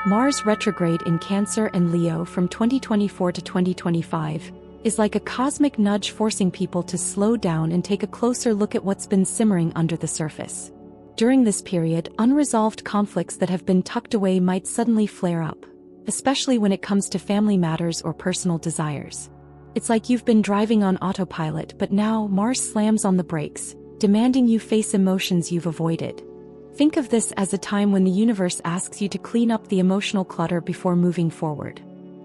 Mars retrograde in Cancer and Leo from 2024 to 2025 is like a cosmic nudge forcing people to slow down and take a closer look at what's been simmering under the surface. During this period, unresolved conflicts that have been tucked away might suddenly flare up, especially when it comes to family matters or personal desires. It's like you've been driving on autopilot, but now Mars slams on the brakes, demanding you face emotions you've avoided. Think of this as a time when the universe asks you to clean up the emotional clutter before moving forward.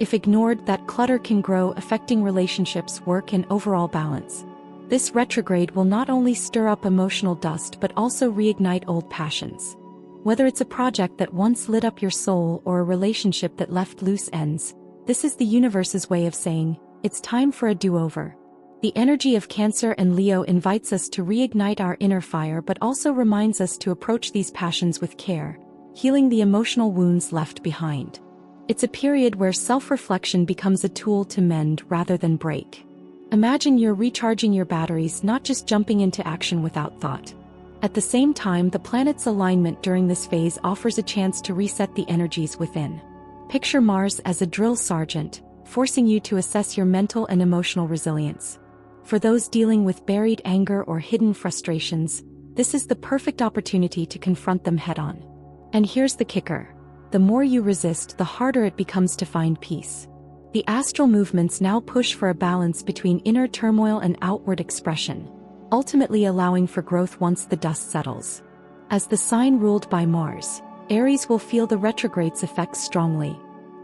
If ignored, that clutter can grow, affecting relationships, work, and overall balance. This retrograde will not only stir up emotional dust but also reignite old passions. Whether it's a project that once lit up your soul or a relationship that left loose ends, this is the universe's way of saying, it's time for a do-over. The energy of Cancer and Leo invites us to reignite our inner fire but also reminds us to approach these passions with care, healing the emotional wounds left behind. It's a period where self-reflection becomes a tool to mend rather than break. Imagine you're recharging your batteries, not just jumping into action without thought. At the same time, the planet's alignment during this phase offers a chance to reset the energies within. Picture Mars as a drill sergeant, forcing you to assess your mental and emotional resilience. For those dealing with buried anger or hidden frustrations, this is the perfect opportunity to confront them head-on. And here's the kicker. The more you resist, the harder it becomes to find peace. The astral movements now push for a balance between inner turmoil and outward expression, ultimately allowing for growth once the dust settles. As the sign ruled by Mars, Aries will feel the retrograde's effects strongly.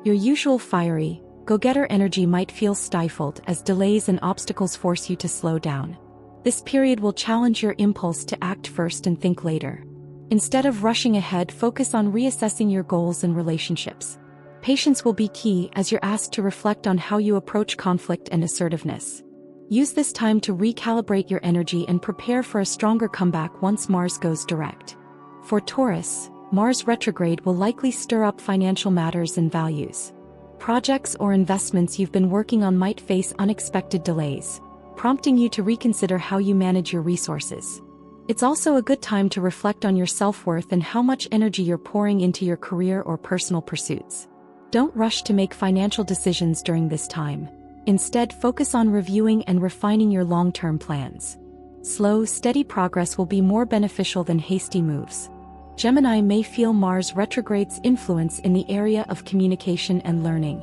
Your usual fiery, go-getter energy might feel stifled as delays and obstacles force you to slow down. This period will challenge your impulse to act first and think later. Instead of rushing ahead, focus on reassessing your goals and relationships. Patience will be key as you're asked to reflect on how you approach conflict and assertiveness. Use this time to recalibrate your energy and prepare for a stronger comeback once Mars goes direct. For Taurus, Mars retrograde will likely stir up financial matters and values. Projects or investments you've been working on might face unexpected delays, prompting you to reconsider how you manage your resources. It's also a good time to reflect on your self-worth and how much energy you're pouring into your career or personal pursuits. Don't rush to make financial decisions during this time. Instead, focus on reviewing and refining your long-term plans. Slow, steady progress will be more beneficial than hasty moves. Gemini may feel Mars retrograde's influence in the area of communication and learning.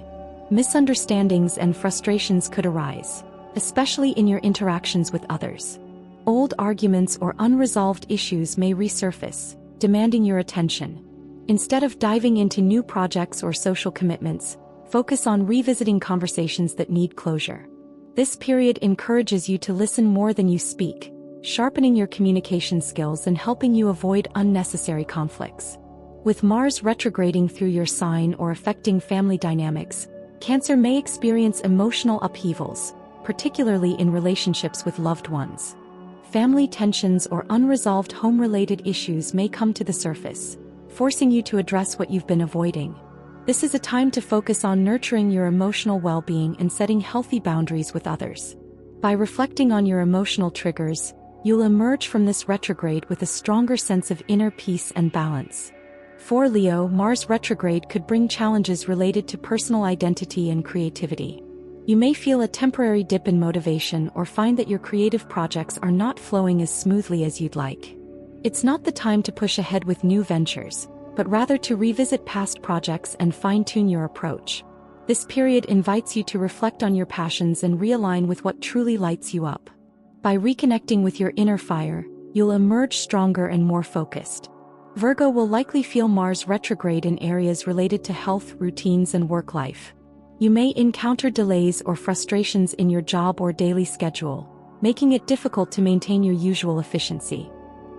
Misunderstandings and frustrations could arise, especially in your interactions with others. Old arguments or unresolved issues may resurface, demanding your attention. Instead of diving into new projects or social commitments, focus on revisiting conversations that need closure. This period encourages you to listen more than you speak, sharpening your communication skills and helping you avoid unnecessary conflicts. With Mars retrograding through your sign or affecting family dynamics, Cancer may experience emotional upheavals, particularly in relationships with loved ones. Family tensions or unresolved home-related issues may come to the surface, forcing you to address what you've been avoiding. This is a time to focus on nurturing your emotional well-being and setting healthy boundaries with others. By reflecting on your emotional triggers, you'll emerge from this retrograde with a stronger sense of inner peace and balance. For Leo, Mars retrograde could bring challenges related to personal identity and creativity. You may feel a temporary dip in motivation or find that your creative projects are not flowing as smoothly as you'd like. It's not the time to push ahead with new ventures, but rather to revisit past projects and fine-tune your approach. This period invites you to reflect on your passions and realign with what truly lights you up. By reconnecting with your inner fire, you'll emerge stronger and more focused. Virgo will likely feel Mars retrograde in areas related to health, routines, and work life. You may encounter delays or frustrations in your job or daily schedule, making it difficult to maintain your usual efficiency.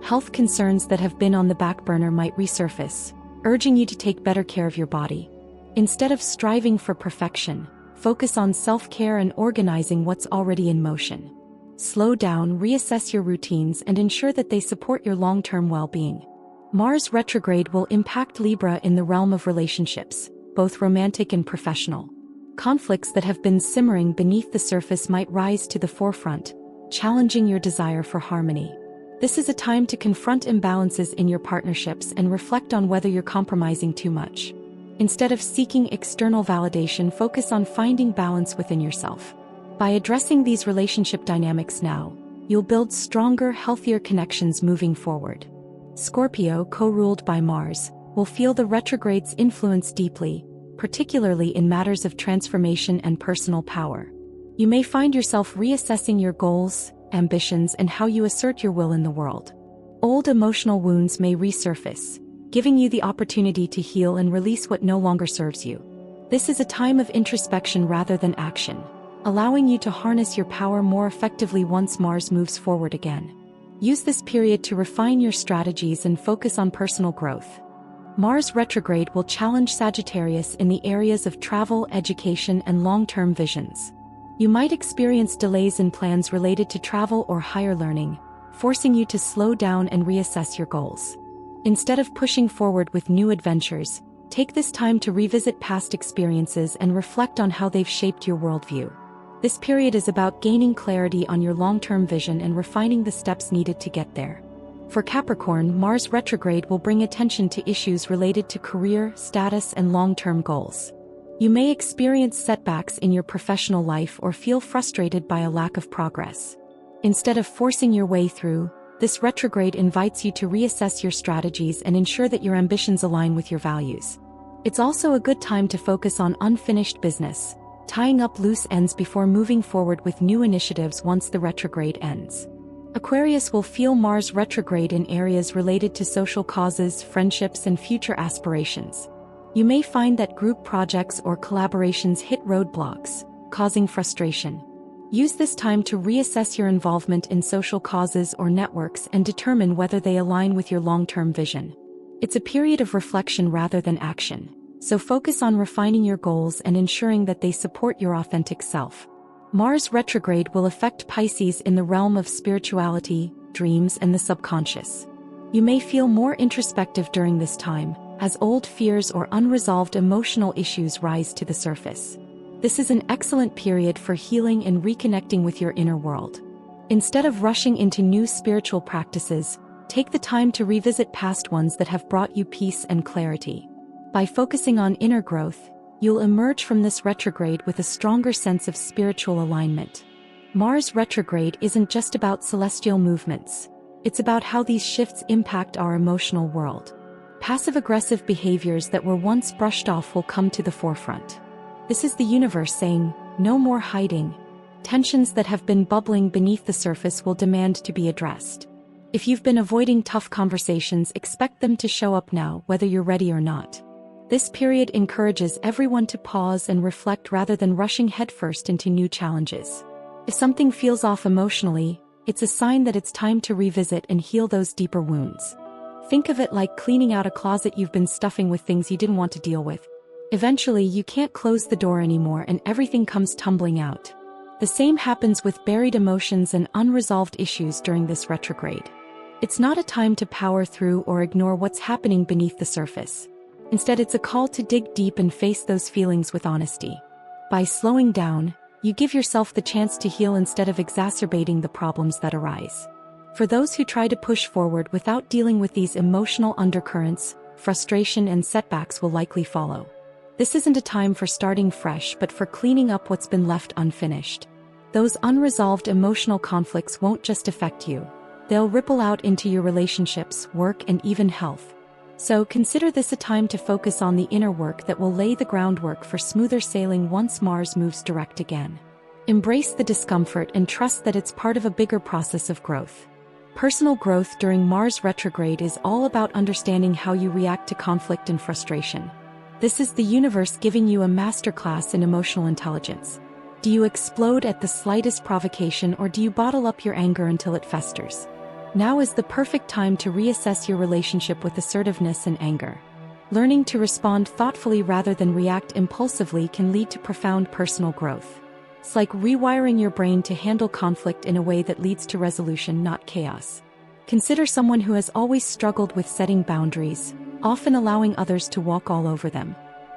Health concerns that have been on the back burner might resurface, urging you to take better care of your body. Instead of striving for perfection, focus on self-care and organizing what's already in motion. Slow down, reassess your routines, and ensure that they support your long-term well-being. Mars retrograde will impact Libra in the realm of relationships, both romantic and professional. Conflicts that have been simmering beneath the surface might rise to the forefront, challenging your desire for harmony. This is a time to confront imbalances in your partnerships and reflect on whether you're compromising too much. Instead of seeking external validation, focus on finding balance within yourself. By addressing these relationship dynamics now, you'll build stronger, healthier connections moving forward. Scorpio, co-ruled by Mars, will feel the retrograde's influence deeply, particularly in matters of transformation and personal power. You may find yourself reassessing your goals, ambitions, and how you assert your will in the world. Old emotional wounds may resurface, giving you the opportunity to heal and release what no longer serves you. This is a time of introspection rather than action, allowing you to harness your power more effectively once Mars moves forward again. Use this period to refine your strategies and focus on personal growth. Mars retrograde will challenge Sagittarius in the areas of travel, education, and long-term visions. You might experience delays in plans related to travel or higher learning, forcing you to slow down and reassess your goals. Instead of pushing forward with new adventures, take this time to revisit past experiences and reflect on how they've shaped your worldview. This period is about gaining clarity on your long-term vision and refining the steps needed to get there. For Capricorn, Mars retrograde will bring attention to issues related to career, status, and long-term goals. You may experience setbacks in your professional life or feel frustrated by a lack of progress. Instead of forcing your way through, this retrograde invites you to reassess your strategies and ensure that your ambitions align with your values. It's also a good time to focus on unfinished business, tying up loose ends before moving forward with new initiatives once the retrograde ends. Aquarius will feel Mars retrograde in areas related to social causes, friendships, and future aspirations. You may find that group projects or collaborations hit roadblocks, causing frustration. Use this time to reassess your involvement in social causes or networks and determine whether they align with your long-term vision. It's a period of reflection rather than action, so focus on refining your goals and ensuring that they support your authentic self. Mars retrograde will affect Pisces in the realm of spirituality, dreams, and the subconscious. You may feel more introspective during this time, as old fears or unresolved emotional issues rise to the surface. This is an excellent period for healing and reconnecting with your inner world. Instead of rushing into new spiritual practices, take the time to revisit past ones that have brought you peace and clarity. By focusing on inner growth, you'll emerge from this retrograde with a stronger sense of spiritual alignment. Mars retrograde isn't just about celestial movements. It's about how these shifts impact our emotional world. Passive-aggressive behaviors that were once brushed off will come to the forefront. This is the universe saying, no more hiding. Tensions that have been bubbling beneath the surface will demand to be addressed. If you've been avoiding tough conversations, expect them to show up now, whether you're ready or not. This period encourages everyone to pause and reflect rather than rushing headfirst into new challenges. If something feels off emotionally, it's a sign that it's time to revisit and heal those deeper wounds. Think of it like cleaning out a closet you've been stuffing with things you didn't want to deal with. Eventually, you can't close the door anymore and everything comes tumbling out. The same happens with buried emotions and unresolved issues during this retrograde. It's not a time to power through or ignore what's happening beneath the surface. Instead, it's a call to dig deep and face those feelings with honesty. By slowing down, you give yourself the chance to heal instead of exacerbating the problems that arise. For those who try to push forward without dealing with these emotional undercurrents, frustration and setbacks will likely follow. This isn't a time for starting fresh but for cleaning up what's been left unfinished. Those unresolved emotional conflicts won't just affect you. They'll ripple out into your relationships, work, and even health. So consider this a time to focus on the inner work that will lay the groundwork for smoother sailing once Mars moves direct again. Embrace the discomfort and trust that it's part of a bigger process of growth. Personal growth during Mars retrograde is all about understanding how you react to conflict and frustration. This is the universe giving you a masterclass in emotional intelligence. Do you explode at the slightest provocation or do you bottle up your anger until it festers? Now is the perfect time to reassess your relationship with assertiveness and anger. Learning to respond thoughtfully rather than react impulsively can lead to profound personal growth. It's like rewiring your brain to handle conflict in a way that leads to resolution, not chaos. Consider someone who has always struggled with setting boundaries, often allowing others to walk all over them.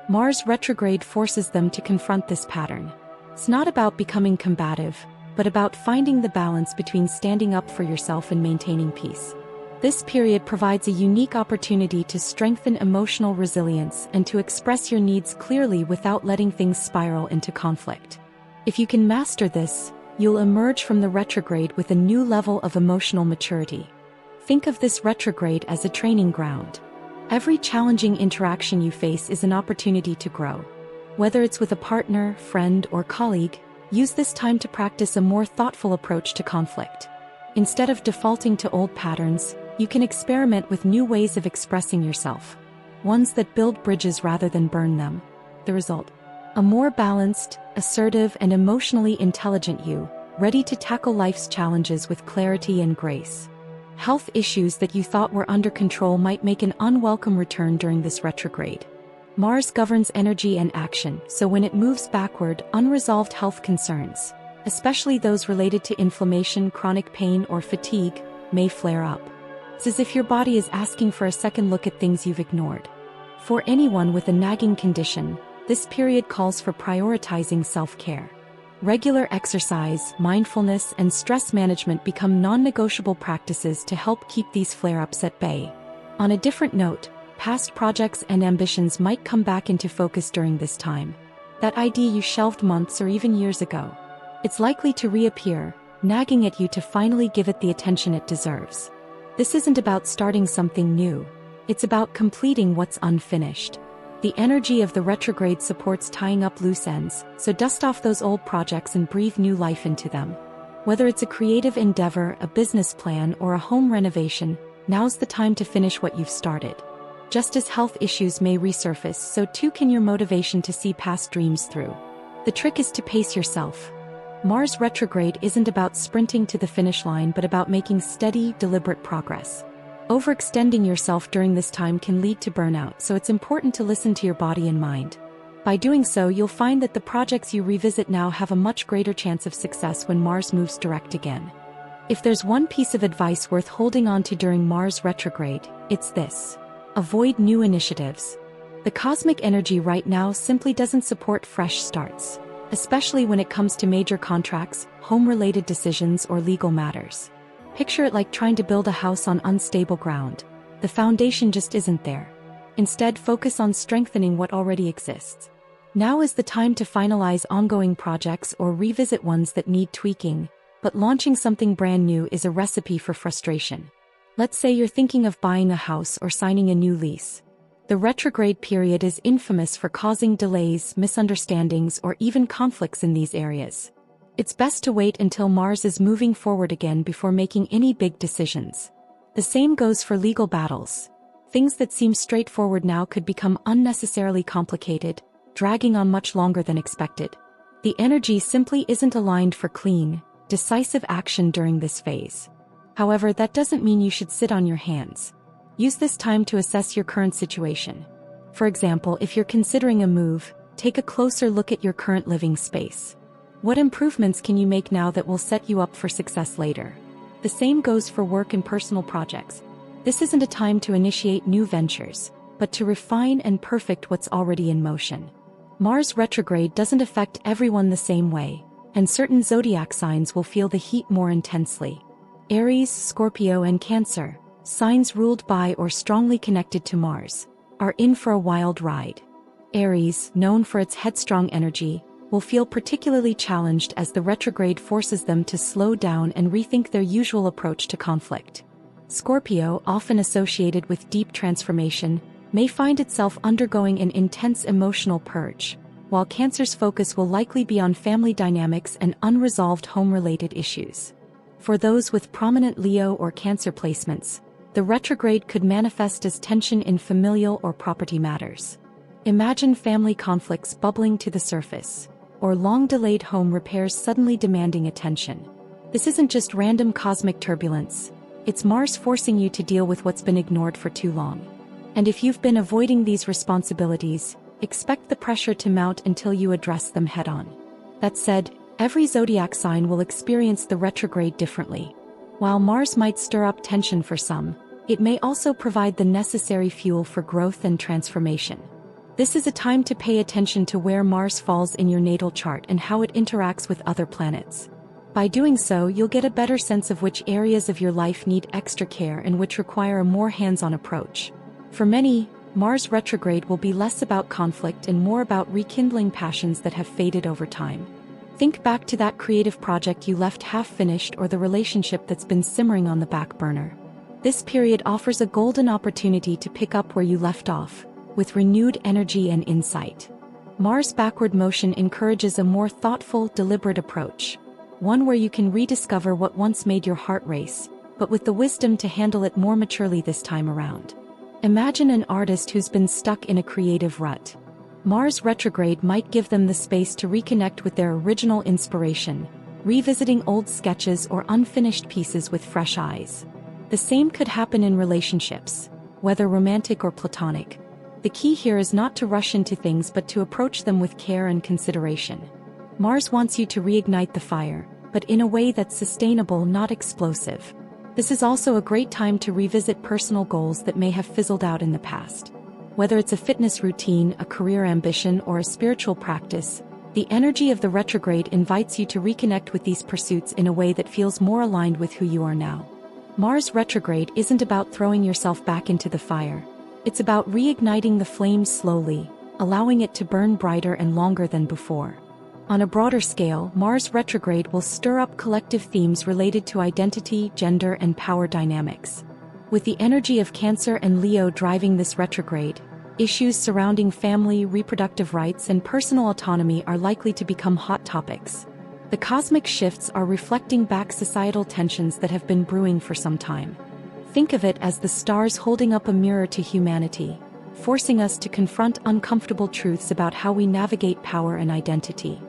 Mars retrograde forces them to confront this pattern. It's not about becoming combative, but about finding the balance between standing up for yourself and maintaining peace. This period provides a unique opportunity to strengthen emotional resilience and to express your needs clearly without letting things spiral into conflict. If you can master this, you'll emerge from the retrograde with a new level of emotional maturity. Think of this retrograde as a training ground. Every challenging interaction you face is an opportunity to grow. Whether it's with a partner, friend, or colleague, use this time to practice a more thoughtful approach to conflict. Instead of defaulting to old patterns, you can experiment with new ways of expressing yourself. Ones that build bridges rather than burn them. The result? A more balanced, assertive, and emotionally intelligent you, ready to tackle life's challenges with clarity and grace. Health issues that you thought were under control might make an unwelcome return during this retrograde. Mars governs energy and action, so when it moves backward, unresolved health concerns, especially those related to inflammation, chronic pain, or fatigue, may flare up. It's as if your body is asking for a second look at things you've ignored. For anyone with a nagging condition, this period calls for prioritizing self-care. Regular exercise, mindfulness, and stress management become non-negotiable practices to help keep these flare-ups at bay. On a different note, past projects and ambitions might come back into focus during this time. That idea you shelved months or even years ago. It's likely to reappear, nagging at you to finally give it the attention it deserves. This isn't about starting something new. It's about completing what's unfinished. The energy of the retrograde supports tying up loose ends, so dust off those old projects and breathe new life into them. Whether it's a creative endeavor, a business plan, or a home renovation, now's the time to finish what you've started. Just as health issues may resurface, so too can your motivation to see past dreams through. The trick is to pace yourself. Mars retrograde isn't about sprinting to the finish line but about making steady, deliberate progress. Overextending yourself during this time can lead to burnout, so it's important to listen to your body and mind. By doing so, you'll find that the projects you revisit now have a much greater chance of success when Mars moves direct again. If there's one piece of advice worth holding on to during Mars retrograde, it's this. Avoid new initiatives. The cosmic energy right now simply doesn't support fresh starts, especially when it comes to major contracts, home-related decisions, or legal matters. Picture it like trying to build a house on unstable ground. The foundation just isn't there. Instead, focus on strengthening what already exists. Now is the time to finalize ongoing projects or revisit ones that need tweaking, but launching something brand new is a recipe for frustration. Let's say you're thinking of buying a house or signing a new lease. The retrograde period is infamous for causing delays, misunderstandings, or even conflicts in these areas. It's best to wait until Mars is moving forward again before making any big decisions. The same goes for legal battles. Things that seem straightforward now could become unnecessarily complicated, dragging on much longer than expected. The energy simply isn't aligned for clean, decisive action during this phase. However, that doesn't mean you should sit on your hands. Use this time to assess your current situation. For example, if you're considering a move, take a closer look at your current living space. What improvements can you make now that will set you up for success later? The same goes for work and personal projects. This isn't a time to initiate new ventures, but to refine and perfect what's already in motion. Mars retrograde doesn't affect everyone the same way, and certain zodiac signs will feel the heat more intensely. Aries, Scorpio, and Cancer, signs ruled by or strongly connected to Mars, are in for a wild ride. Aries, known for its headstrong energy, will feel particularly challenged as the retrograde forces them to slow down and rethink their usual approach to conflict. Scorpio, often associated with deep transformation, may find itself undergoing an intense emotional purge, while Cancer's focus will likely be on family dynamics and unresolved home-related issues. For those with prominent Leo or Cancer placements, the retrograde could manifest as tension in familial or property matters. Imagine family conflicts bubbling to the surface, or long-delayed home repairs suddenly demanding attention. This isn't just random cosmic turbulence, it's Mars forcing you to deal with what's been ignored for too long. And if you've been avoiding these responsibilities, expect the pressure to mount until you address them head-on. That said, every zodiac sign will experience the retrograde differently. While Mars might stir up tension for some, it may also provide the necessary fuel for growth and transformation. This is a time to pay attention to where Mars falls in your natal chart and how it interacts with other planets. By doing so, you'll get a better sense of which areas of your life need extra care and which require a more hands-on approach. For many, Mars retrograde will be less about conflict and more about rekindling passions that have faded over time. Think back to that creative project you left half-finished or the relationship that's been simmering on the back burner. This period offers a golden opportunity to pick up where you left off, with renewed energy and insight. Mars backward motion encourages a more thoughtful, deliberate approach, one where you can rediscover what once made your heart race, but with the wisdom to handle it more maturely this time around. Imagine an artist who's been stuck in a creative rut. Mars retrograde might give them the space to reconnect with their original inspiration, revisiting old sketches or unfinished pieces with fresh eyes. The same could happen in relationships, whether romantic or platonic. The key here is not to rush into things but to approach them with care and consideration. Mars wants you to reignite the fire, but in a way that's sustainable, not explosive. This is also a great time to revisit personal goals that may have fizzled out in the past. Whether it's a fitness routine, a career ambition, or a spiritual practice, the energy of the retrograde invites you to reconnect with these pursuits in a way that feels more aligned with who you are now. Mars retrograde isn't about throwing yourself back into the fire. It's about reigniting the flame slowly, allowing it to burn brighter and longer than before. On a broader scale, Mars retrograde will stir up collective themes related to identity, gender, and power dynamics. With the energy of Cancer and Leo driving this retrograde, issues surrounding family, reproductive rights, and personal autonomy are likely to become hot topics. The cosmic shifts are reflecting back societal tensions that have been brewing for some time. Think of it as the stars holding up a mirror to humanity, forcing us to confront uncomfortable truths about how we navigate power and identity.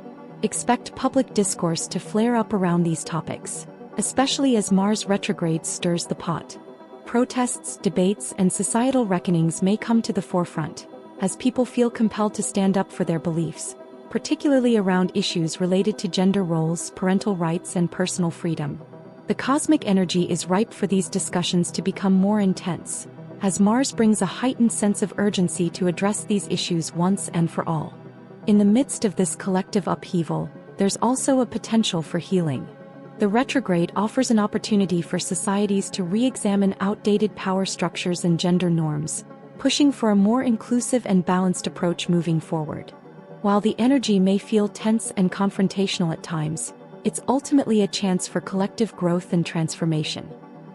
Expect public discourse to flare up around these topics, especially as Mars retrograde stirs the pot. Protests, debates, and societal reckonings may come to the forefront, as people feel compelled to stand up for their beliefs, particularly around issues related to gender roles, parental rights, and personal freedom. The cosmic energy is ripe for these discussions to become more intense, as Mars brings a heightened sense of urgency to address these issues once and for all. In the midst of this collective upheaval, there's also a potential for healing. The retrograde offers an opportunity for societies to re-examine outdated power structures and gender norms, pushing for a more inclusive and balanced approach moving forward. While the energy may feel tense and confrontational at times, it's ultimately a chance for collective growth and transformation.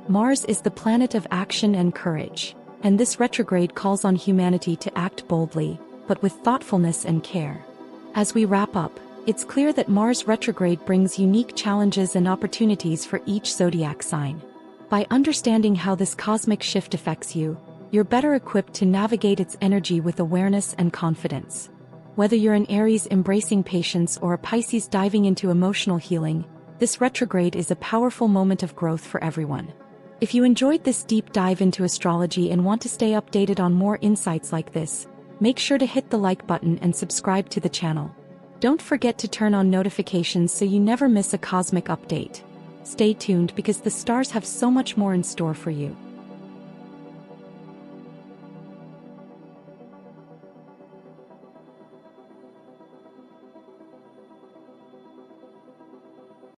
Mars is the planet of action and courage, and this retrograde calls on humanity to act boldly, but with thoughtfulness and care. As we wrap up, it's clear that Mars retrograde brings unique challenges and opportunities for each zodiac sign. By understanding how this cosmic shift affects you, you're better equipped to navigate its energy with awareness and confidence. Whether you're an Aries embracing patience or a Pisces diving into emotional healing, this retrograde is a powerful moment of growth for everyone. If you enjoyed this deep dive into astrology and want to stay updated on more insights like this, make sure to hit the like button and subscribe to the channel. Don't forget to turn on notifications so you never miss a cosmic update. Stay tuned because the stars have so much more in store for you.